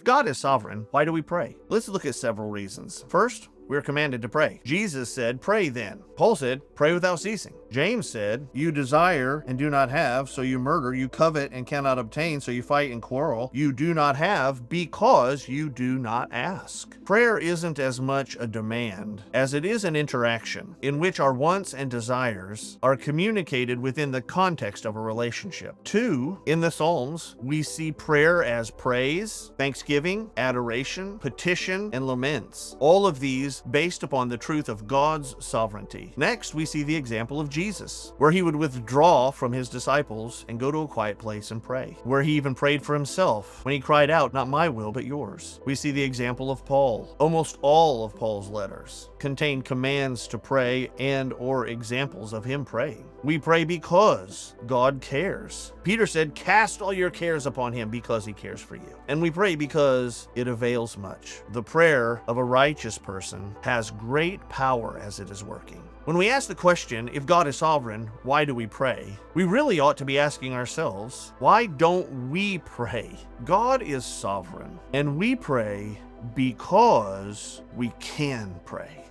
God is sovereign, why do we pray? Let's look at several reasons. First, we're commanded to pray. Jesus said, pray then. Paul said, pray without ceasing. James said, you desire and do not have, so you murder. You covet and cannot obtain, so you fight and quarrel. You do not have because you do not ask. Prayer isn't as much a demand as it is an interaction in which our wants and desires are communicated within the context of a relationship. 2, in the Psalms, we see prayer as praise, thanksgiving, adoration, petition, and laments. All of these based upon the truth of God's sovereignty. Next, we see the example of Jesus, where he would withdraw from his disciples and go to a quiet place and pray, where he even prayed for himself when he cried out, not my will, but yours. We see the example of Paul. Almost all of Paul's letters contain commands to pray and or examples of him praying. We pray because God cares. Peter said, cast all your cares upon him because he cares for you. And we pray because it avails much. The prayer of a righteous person has great power as it is working. When we ask the question, if God is sovereign, why do we pray? We really ought to be asking ourselves, why don't we pray? God is sovereign, and we pray because we can pray.